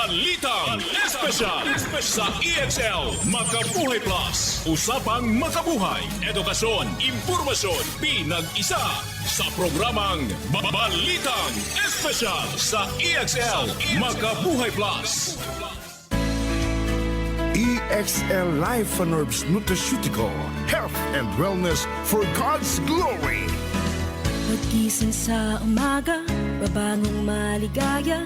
Balitang Espesyal sa EXL Makabuhay Plus. Usapang makabuhay, edukasyon, impormasyon, pinag-isa sa programang Balitang Espesyal sa EXL Makabuhay Plus. EXL Life and Herbs Nutraceutical, Health and Wellness for God's Glory. Pagkising sa umaga, babangong maligaya,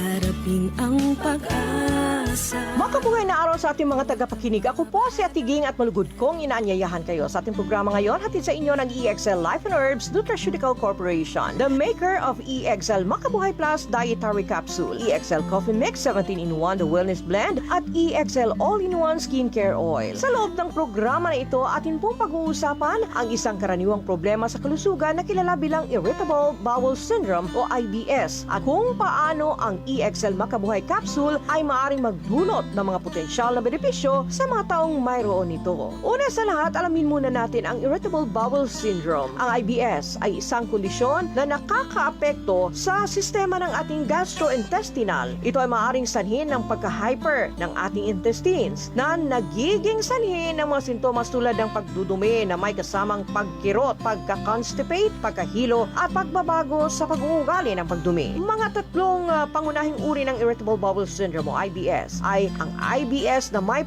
harapin ang pag-asa. Makabuhay na araw sa ating mga tagapakinig. Ako po si Ate Ging at malugod kong inaanyayahan kayo sa ating programa ngayon. Hatid sa inyo ng EXL Life and Herbs Nutraceutical Corporation, the maker of EXL Makabuhay Plus Dietary Capsule, EXL Coffee Mix 17-in-1 The Wellness Blend, at EXL All-in-One Skincare Oil. Sa loob ng programa na ito, atin pong pag-uusapan ang isang karaniwang problema sa kalusugan na kilala bilang Irritable Bowel Syndrome o IBS, at kung paano ang EXL Makabuhay Capsule ay maaaring magdulot ng mga potensyal na benepisyo sa mga taong mayroon nito. Una sa lahat, alamin muna natin ang Irritable Bowel Syndrome. Ang IBS ay isang kondisyon na nakakaapekto sa sistema ng ating gastrointestinal. Ito ay maaaring sanhin ng pagka-hyper ng ating intestines na nagiging sanhin ng mga sintomas tulad ng pagdudumi na may kasamang pagkirot, pagka-constipate, pagkahilo at pagbabago sa pag-uugali ng pagdumi. Mga tatlong pangunahing uri ng Irritable Bowel Syndrome o IBS ay ang IBS na may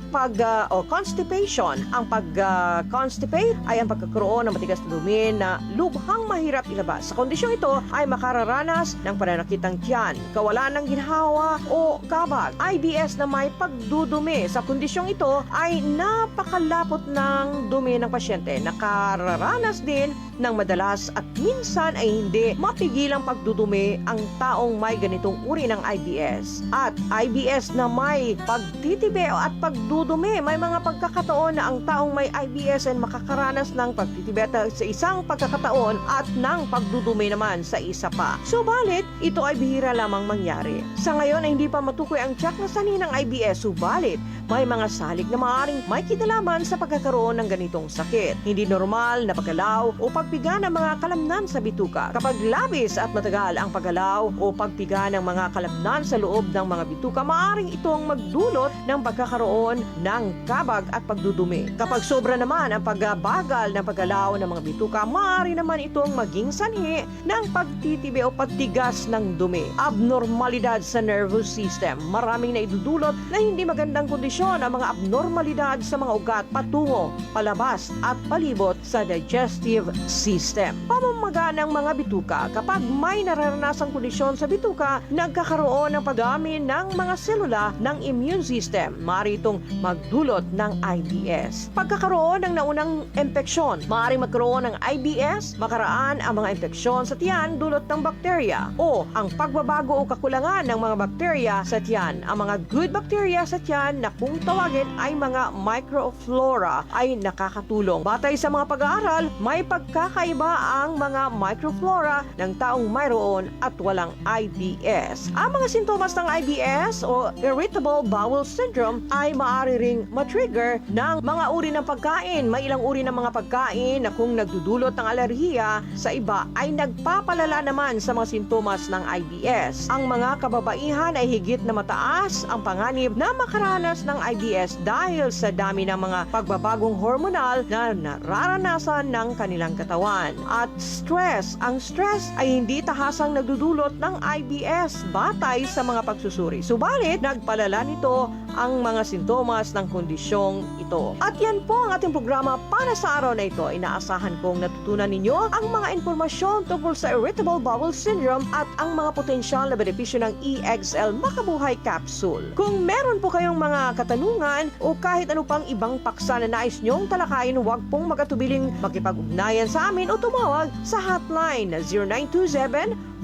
constipation. Ang pag-constipate ay ang pagkakaroon ng matigas na dumi na lubhang mahirap ilabas. Sa kondisyong ito ay makararanas ng pananakitang tiyan, kawalan ng ginhawa o kabag. IBS na may pagdudumi. Sa kondisyong ito ay napakalapot ng dumi ng pasyente. Nakararanas din ng madalas at minsan ay hindi mapigilang pagdudumi ang taong may ganitong uri ng IBS. At IBS na may pagtitibi at pagdudumi. May mga pagkakataon na ang taong may IBS ay makakaranas ng pagtitibi sa isang pagkakataon at ng pagdudumi naman sa isa pa. Subalit, ito ay bihira lamang mangyari. Sa ngayon ay hindi pa matukoy ang tiyak na sanhi ng IBS. Subalit, may mga salik na maaaring may kinalaman sa pagkakaroon ng ganitong sakit. Hindi normal na paggalaw o pagpiga ng mga kalamnan sa bituka. Kapag labis at matagal ang paggalaw o pagpiga ng mga kalamnan sa loob ng mga bituka, maaaring itong magdulot ng pagkakaroon ng kabag at pagdudumi. Kapag sobra naman ang pagbagal ng paggalaw ng mga bituka, maaari naman itong maging sanhi ng pagtitibi o pagtigas ng dumi. Abnormalidad sa nervous system. Maraming naidudulot na hindi magandang kondisyon ang mga abnormalidad sa mga ugat patungo, palabas at palibot sa digestive system. Pamamaga ng mga bituka. Kapag may nararanasang kondisyon sa bituka, nagkakaroon ng pagdami ng mga selula ng immune system. Maaari itong magdulot ng IBS. Pagkakaroon ng naunang impeksyon. Maaari magkaroon ng IBS, makaraan ang mga impeksyon sa tiyan dulot ng bakterya o ang pagbabago o kakulangan ng mga bakterya sa tiyan. Ang mga good bacteria sa tiyan na kung tawagin ay mga microflora ay nakakatulong. Batay sa mga pag-aaral, may pagkakaiba ang mga microflora ng taong mayroon at walang IBS. Ang mga sintomas ng IBS o Irritable Bowel Syndrome ay maaari ring matrigger ng mga uri ng pagkain. May ilang uri ng mga pagkain na kung nagdudulot ng alerhiya sa iba ay nagpapalala naman sa mga sintomas ng IBS. Ang mga kababaihan ay higit na mataas ang panganib na makaranas ng IBS dahil sa dami ng mga pagbabagong hormonal na nararanasan ng kanilang katawan. At stress. Ang stress ay hindi tahasang nagdudulot ng IBS batay sa mga pagsusuri. Subalit, nagpalala nito ang mga sintomas ng kondisyong ito. At yan po ang ating programa para sa araw na ito. Inaasahan kong natutunan ninyo ang mga impormasyon tungkol sa Irritable Bowel Syndrome at ang mga potensyal na benepisyo ng EXL Makabuhay Capsule. Kung meron po kayong mga katanungan o kahit ano pang ibang paksa na nais nyong talakayin, huwag pong magatubiling makipag-ugnayan sa amin o tumawag sa hotline na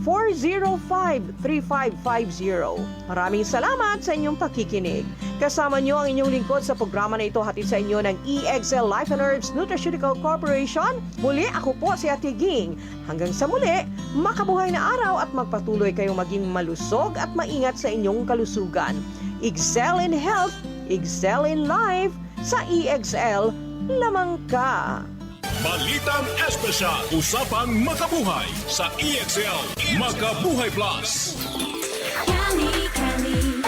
0927-405-3550. Maraming salamat sa inyong pakikinig. Kasama nyo ang inyong lingkod sa programa na ito, hatid sa inyo ng EXL Life and Herbs Nutraceutical Corporation. Muli, ako po si Ate Ging. Hanggang sa muli, makabuhay na araw at magpatuloy kayong maging malusog at maingat sa inyong kalusugan. Excel in health, excel in life. Sa EXL, lamang ka. Balitang Espesyal, usapang makabuhay sa EXL Makabuhay Plus. Candy, candy,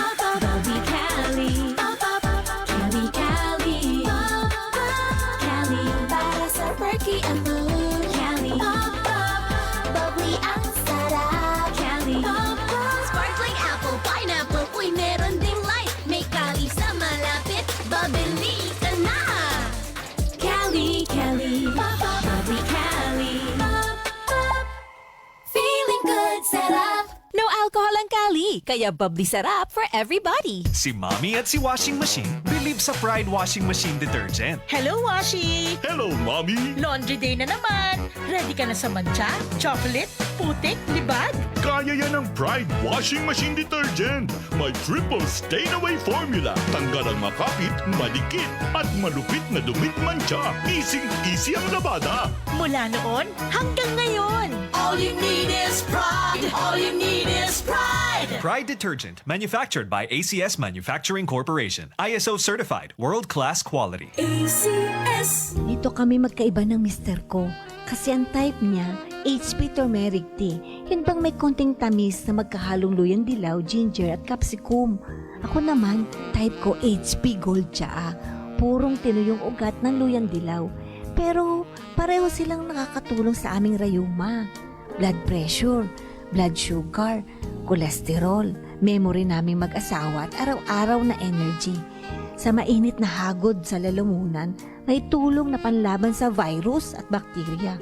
alcohol ang kali, kaya bubbly sarap for everybody. Si Mommy at si Washing Machine believe sa Pride Washing Machine Detergent. Hello, Washi! Hello, Mommy! Laundry day na naman. Ready ka na sa mancha, chocolate, putik, libag? Kaya yan ng Pride Washing Machine Detergent. May triple stain-away formula. Tanggal ang makapit, malikit, at malupit na dumit mancha. Easy ang labada. Mula noon hanggang ngayon. All you need is pride. All you need is pride. Pride Detergent, manufactured by ACS Manufacturing Corporation. ISO certified, world-class quality. ACS. Dito kami magkaiba ng mister ko. Kasi ang type niya, HP turmeric tea. Yun bang may konting tamis na magkahalong luyang dilaw, ginger at capsicum. Ako naman, type ko HP gold tsaa. Purong tinuyong ugat ng luyang dilaw. Pero pareho silang nakakatulong sa aming rayuma. Blood pressure, blood sugar, kolesterol, memory naming mag-asawa at araw-araw na energy. Sa mainit na hagod sa lalamunan, may tulong na panlaban sa virus at bakterya.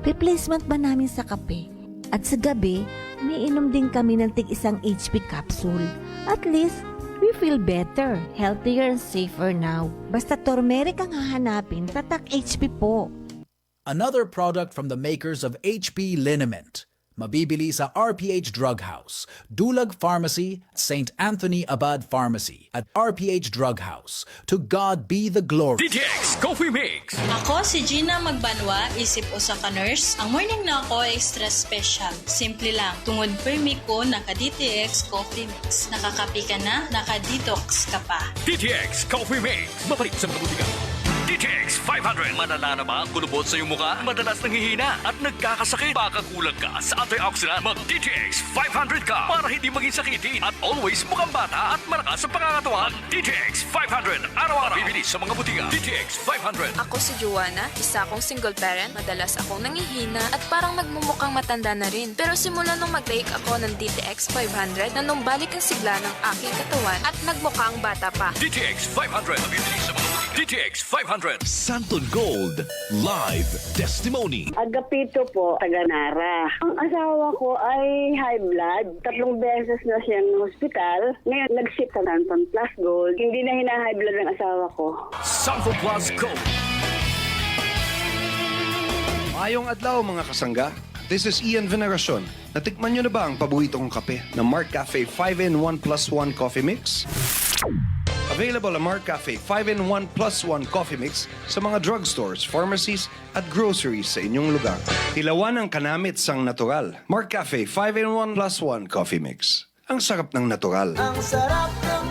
Replacement ba namin sa kape? At sa gabi, umiinom din kami ng tig-isang HP capsule. At least, we feel better, healthier and safer now. Basta turmeric ang hahanapin, tatak HP po. Another product from the makers of HP Liniment. Mabibili sa RPH Drug House, Dulag Pharmacy, St. Anthony Abad Pharmacy, at RPH Drug House. To God be the glory. DTX Coffee Mix. Ako si Gina Magbanwa, isip usa ka nurse. Ang morning na ako extra special. Simple lang. Tungod permi ko naka-DTX Coffee Mix. Nakakapi ka na, naka-detox ka pa. DTX Coffee Mix. Mapalit sa mga butika. DTX 500. Madala na ba ang kulubot sa iyong mukha? Madalas nanghihina at nagkakasakit. Baka kulang ka sa antioxidant. Mag-DTX 500 ka para hindi maging sakitin at always mukhang bata at malakas sa pangangatawan. DTX 500. Araw-araw. Bibili sa mga butika. DTX 500. Ako si Joanna, isa akong single parent. Madalas akong nangihina at parang nagmumukhang matanda na rin. Pero simula nung mag-take ako ng DTX 500, nanumbalik ang sigla ng aking katawan at nagmukhang bata pa. DTX 500. Bibili sa mga butika. DTX 500. Santon Gold Live Testimony. Agapito po, taga-Nara. Ang asawa ko ay high blood. 3 beses na siyang hospital. Ngayon, nag-ship sa Santon Plus Gold. Hindi na hina-high blood ng asawa ko. Santon Plus Gold. Mayong adlaw mga kasangga. This is Ian Veneracion. Natikman nyo na ba ang paborito kong kape na Mark Cafe 5-in-1 plus 1 Coffee Mix? Available ang Mark Cafe 5-in-1 plus 1 Coffee Mix sa mga drugstores, pharmacies at groceries sa inyong lugar. Tilawan ang kanamit sang natural. Mark Cafe 5-in-1 plus 1 Coffee Mix. Ang sarap ng natural. Ang sarap ng